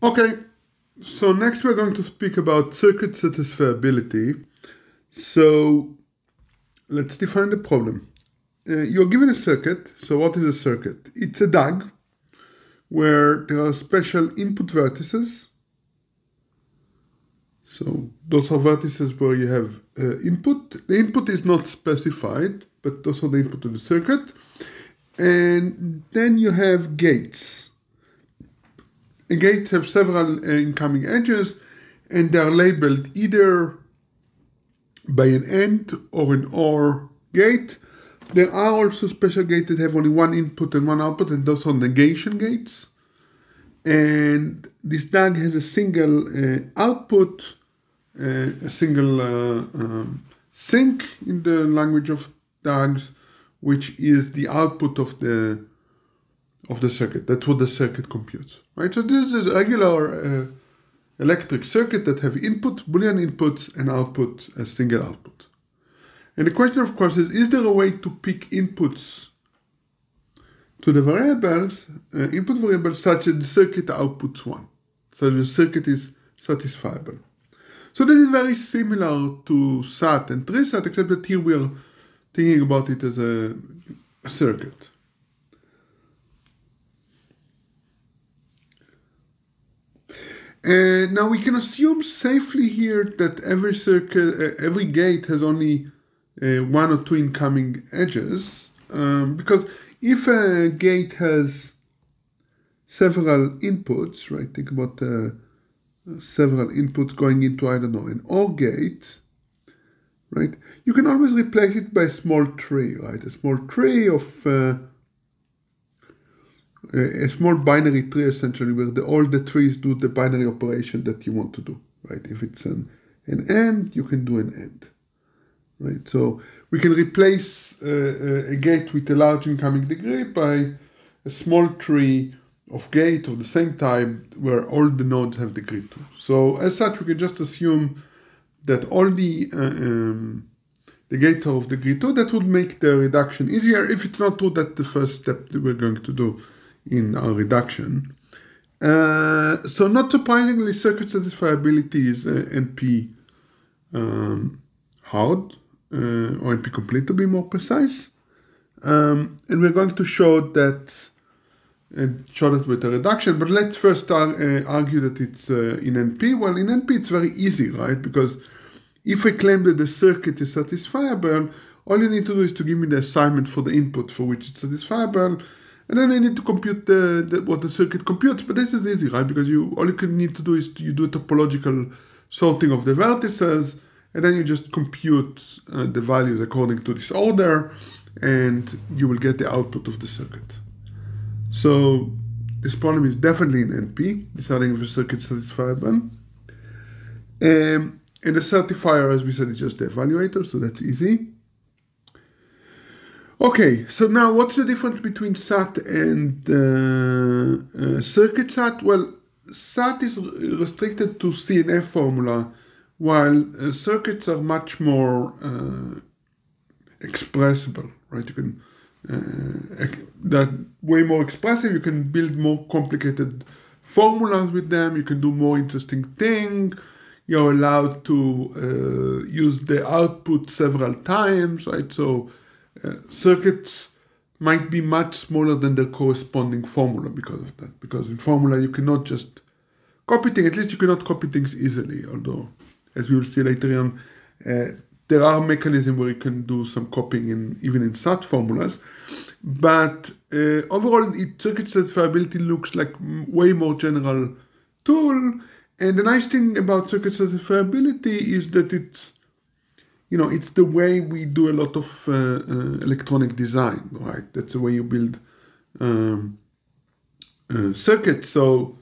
Okay, so next we're going to speak about circuit satisfiability. So let's define the problem. You're given a circuit. So what is a circuit? It's a DAG where there are special input vertices. So those are vertices where you have input. The input is not specified, but those are the input of the circuit. And then you have gates. A gate have several incoming edges, and they are labeled either by an AND or an OR gate. There are also special gates that have only one input and one output, and those are negation gates. And this DAG has a single output, a single sink in the language of DAGs, which is the output of the circuit. That's what the circuit computes, right? So this is a regular electric circuit that have input, Boolean inputs, and output, a single output. And the question, of course, is there a way to pick inputs to the variables, input variables, such that the circuit outputs 1, so the circuit is satisfiable? So this is very similar to SAT and TRISAT, except that here we are thinking about it as a circuit. Now we can assume safely here that every circuit, every gate has only one or two incoming edges, because if a gate has several inputs, right? Think about several inputs going into, I don't know, an OR gate, right? You can always replace it by a small tree, right? A small tree of a small binary tree, essentially, where all the trees do the binary operation that you want to do, right? If it's an AND, you can do an AND, right? So we can replace a gate with a large incoming degree by a small tree of gate of the same type where all the nodes have degree 2. So as such, we can just assume that all the gates are of degree 2. That would make the reduction easier. If it's not true, that's the first step that we're going to do in our reduction. So not surprisingly, circuit satisfiability is NP hard, or NP complete to be more precise. And we're going to show that with a reduction, but let's first argue that it's in NP. Well, in NP it's very easy, right? Because if I claim that the circuit is satisfiable, all you need to do is to give me the assignment for the input for which it's satisfiable, and then I need to compute what the circuit computes. But this is easy, right? Because all you need to do is you do topological sorting of the vertices, and then you just compute the values according to this order, and you will get the output of the circuit. So this problem is definitely in NP, deciding if a circuit is satisfiable. And the certifier, as we said, is just the evaluator, so that's easy. Okay, so now what's the difference between SAT and circuit SAT? Well, SAT is restricted to CNF formula, while circuits are much more expressible, right? You can they're way more expressive. You can build more complicated formulas with them. You can do more interesting things. You're allowed to use the output several times, right? So circuits might be much smaller than their corresponding formula because of that. Because in formula, you cannot just copy things. At least you cannot copy things easily, although, as we will see later on, there are mechanisms where you can do some copying even in SAT formulas. But overall, circuit satisfiability looks like way more general tool. And the nice thing about circuit satisfiability is that it's the way we do a lot of electronic design, right? That's the way you build circuits. So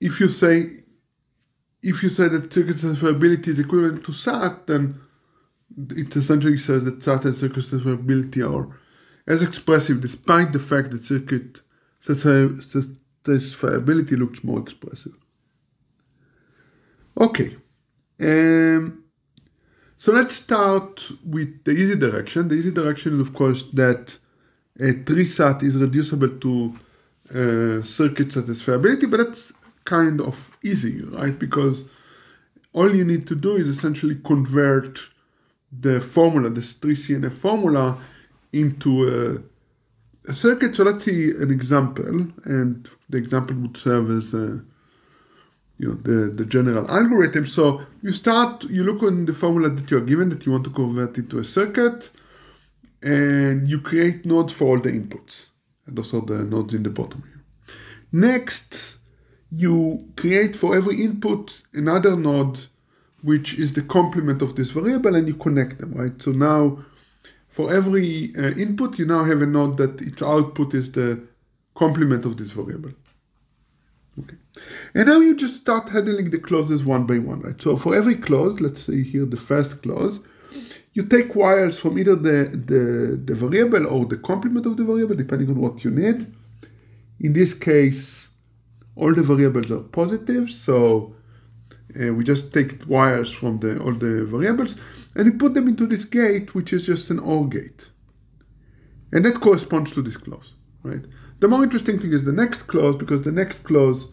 if you say that circuit satisfiability is equivalent to SAT, then it essentially says that SAT and circuit satisfiability are as expressive, despite the fact that circuit satisfiability looks more expressive. Okay. So let's start with the easy direction. The easy direction is, of course, that TRISAT is reducible to circuit satisfiability, but that's kind of easy, right? Because all you need to do is essentially convert the formula, this 3CNF formula, into a circuit. So let's see an example, and the example would serve as the general algorithm. So you look on the formula that you're given that you want to convert into a circuit, and you create nodes for all the inputs. And those are the nodes in the bottom here. Next, you create for every input another node, which is the complement of this variable, and you connect them, right? So now, for every input, you now have a node that its output is the complement of this variable. Okay. And now you just start handling the clauses one by one, right? So for every clause, let's say here the first clause, you take wires from either the variable or the complement of the variable, depending on what you need. In this case, all the variables are positive, so we just take wires from all the variables, and we put them into this gate, which is just an OR gate. And that corresponds to this clause, right? The more interesting thing is the next clause, because the next clause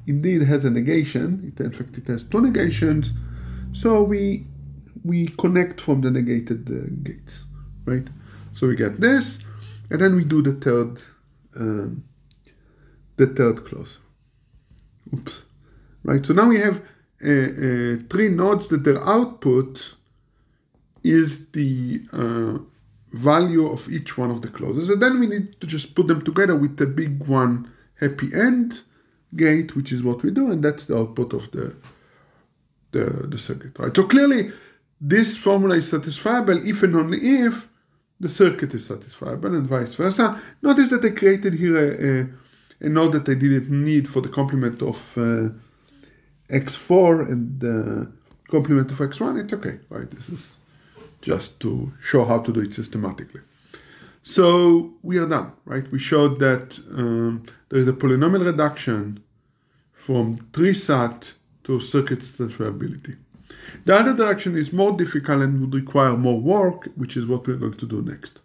indeed has a negation. In fact, it has two negations. So we connect from the negated gates, right? So we get this, and then we do the third clause. Oops. Right, so now we have three nodes that their output is the value of each one of the clauses. And then we need to just put them together with the big one happy end gate, which is what we do, and that's the output of the circuit, right? So clearly, this formula is satisfiable if and only if the circuit is satisfiable, and vice versa. Notice that I created here a node that I didn't need for the complement of x4 and the complement of x1. It's okay, right? This is just to show how to do it systematically. So we are done, right? We showed that there is a polynomial reduction from 3SAT to circuit satisfiability. The other direction is more difficult and would require more work, which is what we're going to do next.